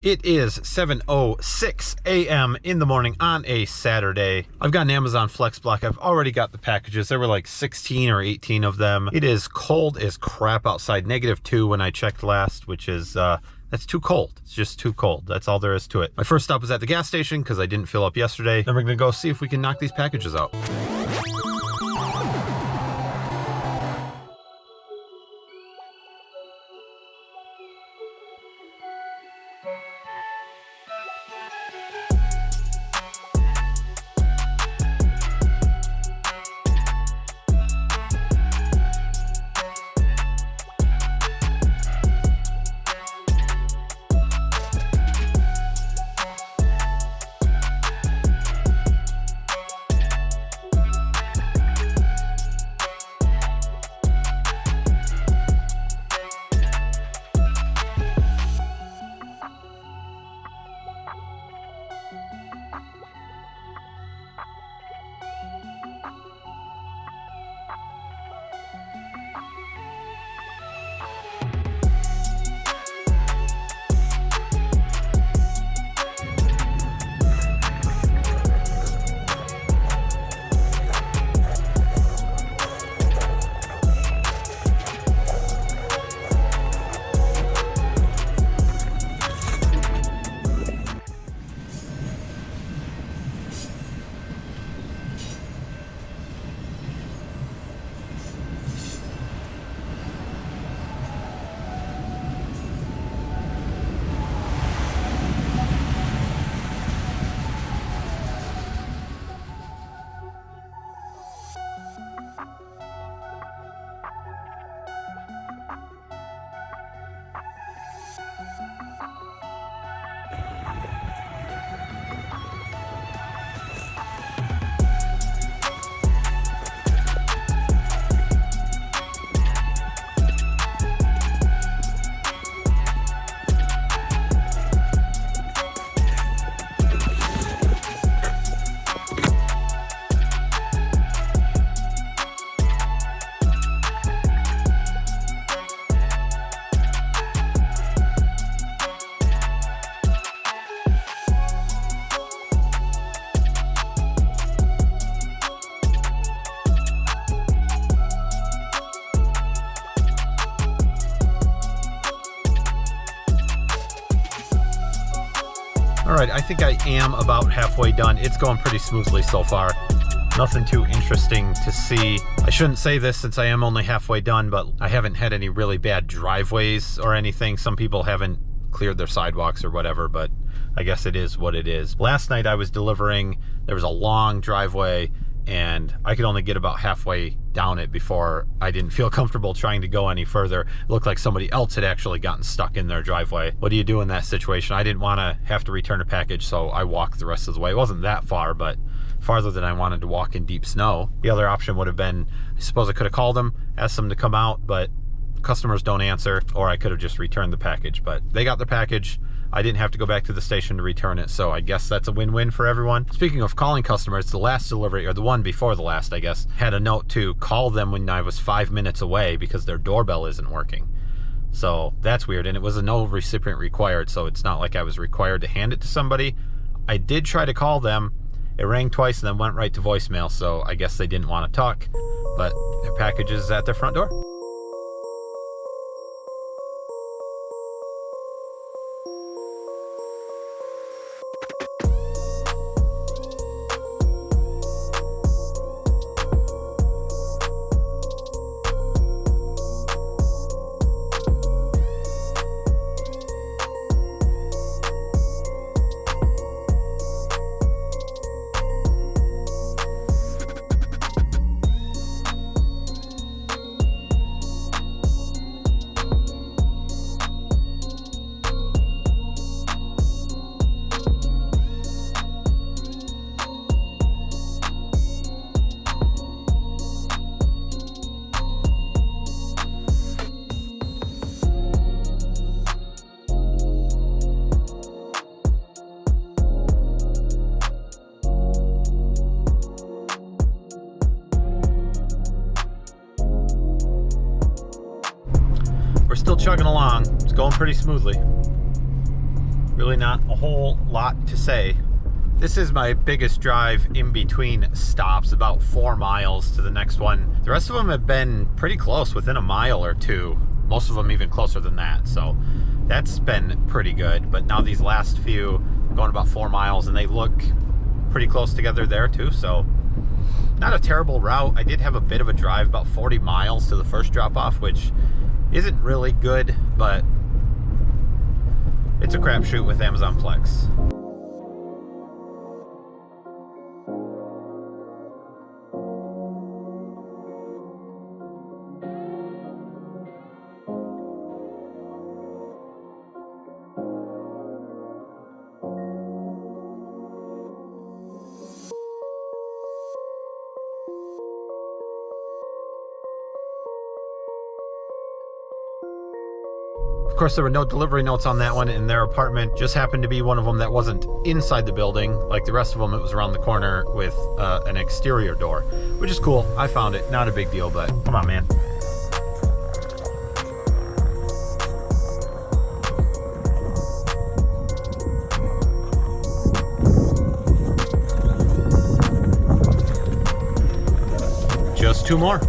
It is 7:06 a.m. in the morning on a Saturday. I've got an Amazon Flex Block. I've already got the packages. There were like 16 or 18 of them. It is cold as crap outside, -2 when I checked last, which is, that's too cold. It's just too cold. That's all there is to it. My first stop was at the gas station because I didn't fill up yesterday. Then we're gonna go see if we can knock these packages out. All right, I think I am about halfway done. It's going pretty smoothly so far. Nothing too interesting to see. I shouldn't say this since I am only halfway done, but I haven't had any really bad driveways or anything. Some people haven't cleared their sidewalks or whatever, but I guess it is what it is. Last night I was delivering, there was a long driveway and I could only get about halfway down it before I didn't feel comfortable trying to go any further. It looked like somebody else had actually gotten stuck in their driveway. What do you do in that situation? I didn't want to have to return a package, so I walked the rest of the way. It wasn't that far, but farther than I wanted to walk in deep snow. The other option would have been, I suppose I could have called them, asked them to come out, but customers don't answer, or I could have just returned the package. But they got their package. I didn't have to go back to the station to return it, so I guess that's a win-win for everyone. Speaking of calling customers, the last delivery, or the one before the last, I guess, had a note to call them when I was 5 minutes away because their doorbell isn't working. So that's weird, and it was a no recipient required, so it's not like I was required to hand it to somebody. I did try to call them. It rang twice and then went right to voicemail, so I guess they didn't want to talk, but their package is at their front door. We're still chugging along. It's going pretty smoothly. Really not a whole lot to say. This is my biggest drive in between stops, about 4 miles to the next one. The rest of them have been pretty close, within a mile or two. Most of them even closer than that, so that's been pretty good. But now these last few, going about 4 miles, and they look pretty close together there too, so not a terrible route. I did have a bit of a drive, about 40 miles to the first drop-off, which isn't really good, but it's a crapshoot with Amazon Flex. Of course, there were no delivery notes on that one, and their apartment just happened to be one of them that wasn't inside the building. Like the rest of them, it was around the corner with an exterior door, which is cool. I found it. Not a big deal, but come on, man. Just 2 more.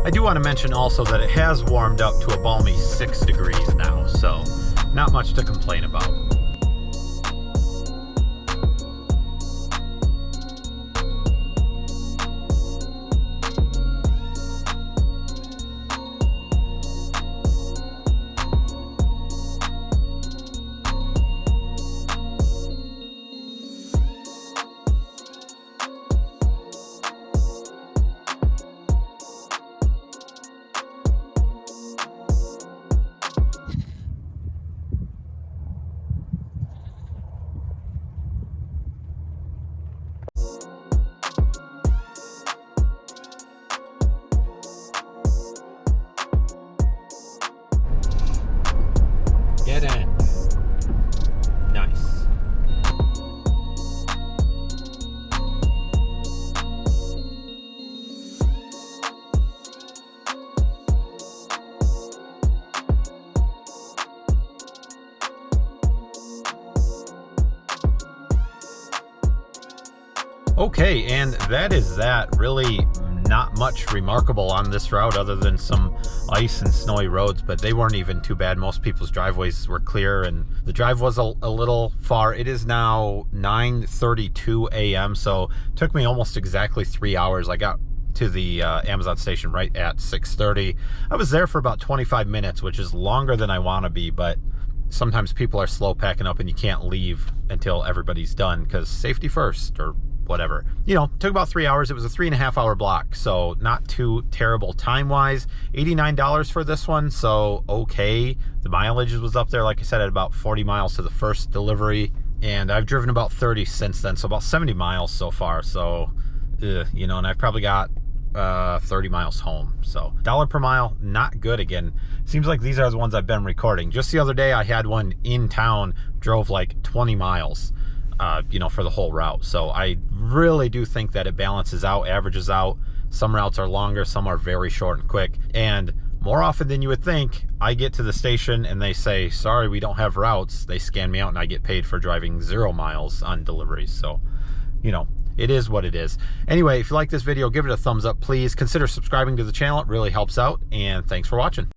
I do want to mention also that it has warmed up to a balmy 6 degrees now, so not much to complain about. Dead end. Nice. Okay, and that is that. Really not much remarkable on this route other than some ice and snowy roads, but they weren't even too bad. Most people's driveways were clear, and the drive was a little far. It is now 9:32 a.m., so it took me almost exactly 3 hours. I got to the Amazon station right at 6:30. I was there for about 25 minutes, which is longer than I want to be, but sometimes people are slow packing up and you can't leave until everybody's done because safety first, or whatever. You know, took about 3 hours. It was a 3.5 hour block, so not too terrible time-wise. $89 for this one, so okay. The mileage was up there, like I said, at about 40 miles to the first delivery, and I've driven about 30 since then, so about 70 miles so far, so, you know, and I've probably got 30 miles home, so $1 per mile, not good again. Seems like these are the ones I've been recording. Just the other day, I had one in town, drove like 20 miles. You know, for the whole route. So I really do think that it balances out, averages out. Some routes are longer, some are very short and quick. And more often than you would think, I get to the station and they say, sorry, we don't have routes. They scan me out and I get paid for driving 0 miles on deliveries. So, you know, it is what it is. Anyway, if you like this video, give it a thumbs up, please. Consider subscribing to the channel. It really helps out. And thanks for watching.